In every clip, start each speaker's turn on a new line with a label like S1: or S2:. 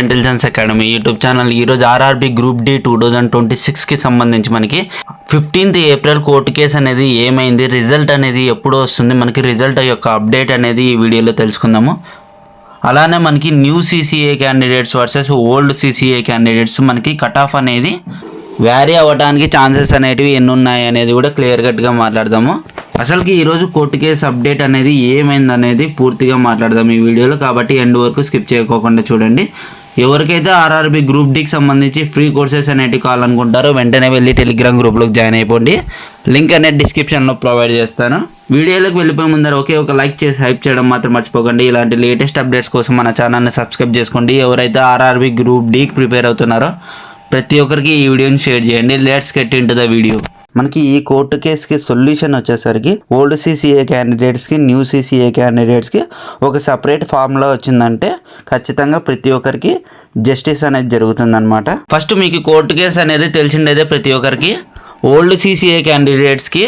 S1: Intelligence academy YouTube channel ఈరోజు RRB group D 2026కి సంబంధించి మనకి 15th ఏప్రిల్ కోర్టు కేసు అనేది ఏమైంది, రిజల్ట్ అనేది ఎప్పుడు వస్తుంది, మనకి రిజల్ట్ యొక్క అప్డేట్ అనేది ఈ వీడియోలో తెలుసుకుందాము. అలానే మనకి new CCA candidates versus old CCA candidates మనకి కట్ ఆఫ్ అనేది వ్యారీ అవ్వడానికి ఛాన్సెస్ అనేటివి ఎన్ని ఉన్నాయి అనేది కూడా క్లియర్ కట్గా మాట్లాడదాము. అసలుకి ఈరోజు కోర్టు కేసు అప్డేట్ అనేది ఏమైంది అనేది పూర్తిగా మాట్లాడదాం ఈ వీడియోలో, కాబట్టి ఎండ్ వరకు స్కిప్ చేయకోకుండా చూడండి. ఎవరికైతే ఆర్ఆర్బి గ్రూప్ డికి సంబంధించి ఫ్రీ కోర్సెస్ అనేవి కావాలనుకుంటారో వెంటనే వెళ్ళి టెలిగ్రామ్ గ్రూప్లోకి జాయిన్ అయిపోండి. లింక్ అనేది డిస్క్రిప్షన్లో ప్రొవైడ్ చేస్తాను. వీడియోలోకి వెళ్ళిపోయే ముందర ఒక లైక్ చేసి హైప్ చేయడం మాత్రం మర్చిపోకండి. ఇలాంటి లేటెస్ట్ అప్డేట్స్ కోసం మన ఛానల్ని సబ్స్క్రైబ్ చేసుకోండి. ఎవరైతే ఆర్ఆర్బి గ్రూప్ డికి ప్రిపేర్ అవుతున్నారో ప్రతి ఒక్కరికి ఈ వీడియోని షేర్ చేయండి. Let's get into the video. మనకి ఈ కోర్టు కేసుకి సొల్యూషన్ వచ్చేసరికి ఓల్డ్ సీసీఏ క్యాండిడేట్స్కి న్యూ సీసీఏ క్యాండిడేట్స్కి ఒక సపరేట్ ఫార్ములా వచ్చిందంటే ఖచ్చితంగా ప్రతి ఒక్కరికి జస్టిస్ అనేది జరుగుతుందన్నమాట. ఫస్ట్ మీకు కోర్టు కేసు అనేది తెలిసిండేదే ప్రతి ఒక్కరికి. ఓల్డ్ సీసీఏ క్యాండిడేట్స్కి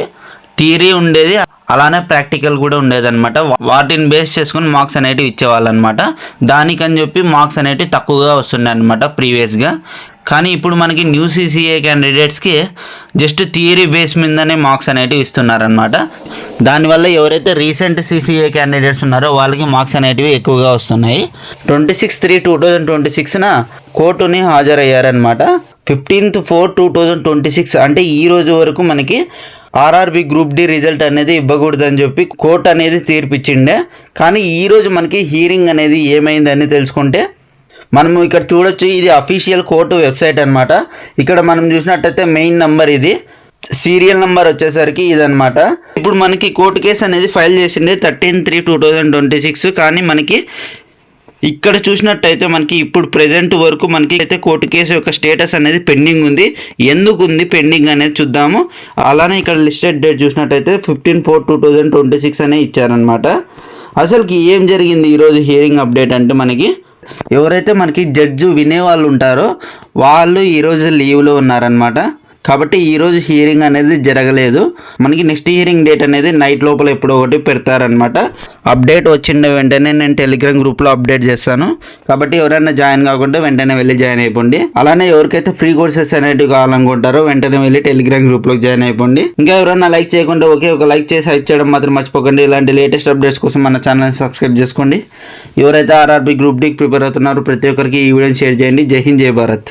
S1: థియరీ ఉండేది, అలానే ప్రాక్టికల్ కూడా ఉండేదన్నమాట. వాటిని బేస్ చేసుకుని మార్క్స్ అనేటివి ఇచ్చేవాళ్ళు అనమాట. దానికని చెప్పి మార్క్స్ అనేటివి తక్కువగా వస్తుండే అనమాట ప్రీవియస్గా. కానీ ఇప్పుడు మనకి న్యూ సీసీఏ క్యాండిడేట్స్కి జస్ట్ థియరీ బేస్ మీదనే మార్క్స్ అనేటివి ఇస్తున్నారనమాట. దానివల్ల ఎవరైతే రీసెంట్ సీసీఏ క్యాండిడేట్స్ ఉన్నారో వాళ్ళకి మార్క్స్ అనేటివి ఎక్కువగా వస్తున్నాయి. 26/3/2026న కోర్టుని హాజరయ్యారనమాట. 15/4/2026 అంటే ఈ రోజు వరకు మనకి ఆర్ఆర్బి గ్రూప్ డి రిజల్ట్ అనేది ఇవ్వకూడదని చెప్పి కోర్టు అనేది తీర్పిచ్చిండే. కానీ ఈరోజు మనకి హీరింగ్ అనేది ఏమైందని తెలుసుకుంటే మనము ఇక్కడ చూడొచ్చు. ఇది అఫీషియల్ కోర్టు వెబ్సైట్ అనమాట. ఇక్కడ మనం చూసినట్టయితే మెయిన్ నెంబర్, ఇది సీరియల్ నెంబర్ వచ్చేసరికి ఇదనమాట. ఇప్పుడు మనకి కోర్టు కేసు అనేది ఫైల్ చేసిండే 13/3/2026. కానీ మనకి ఇక్కడ చూసినట్టయితే మనకి ఇప్పుడు ప్రెజెంట్ వరకు మనకి అయితే కోర్టు కేసు యొక్క స్టేటస్ అనేది పెండింగ్ ఉంది. ఎందుకు ఉంది పెండింగ్ అనేది చూద్దాము. అలానే ఇక్కడ లిస్టెడ్ డేట్ చూసినట్టయితే 15/4/2026 అనే ఇచ్చారనమాట. అసలుకి ఏం జరిగింది ఈరోజు హియరింగ్ అప్డేట్ అంటే మనకి ఎవరైతే మనకి జడ్జి వినేవాళ్ళు ఉంటారో వాళ్ళు ఈరోజు లీవ్లో ఉన్నారనమాట. కాబట్టి ఈరోజు హియరింగ్ అనేది జరగలేదు. మనకి నెక్స్ట్ హియరింగ్ డేట్ అనేది నైట్ లోపల ఎప్పుడో ఒకటి పెడతారనమాట. అప్డేట్ వచ్చిన వెంటనే నేను టెలిగ్రామ్ గ్రూప్లో అప్డేట్ చేస్తాను. కాబట్టి ఎవరైనా జాయిన్ కాకుండా వెంటనే వెళ్ళి జాయిన్ అయిపోండి. అలానే ఎవరికైతే ఫ్రీ కోర్సెస్ అనేటివి కావాలనుకుంటారో వెంటనే వెళ్ళి టెలిగ్రామ్ గ్రూప్లోకి జాయిన్ అయిపోండి. ఇంకా ఎవరైనా లైక్ చేయకుండా ఒక లైక్ చేసి హైప్ చేయడం మాత్రం మర్చిపోకండి. ఇలాంటి లేటెస్ట్ అప్డేట్స్ కోసం మన ఛానల్ని సబ్స్క్రైబ్ చేసుకోండి. ఎవరైతే ఆర్ఆర్బి గ్రూప్ డికి ప్రిపేర్ అవుతున్నారో ప్రతి ఒక్కరికి ఈ వీడియోని షేర్ చేయండి. జై హింద్, జై భారత్.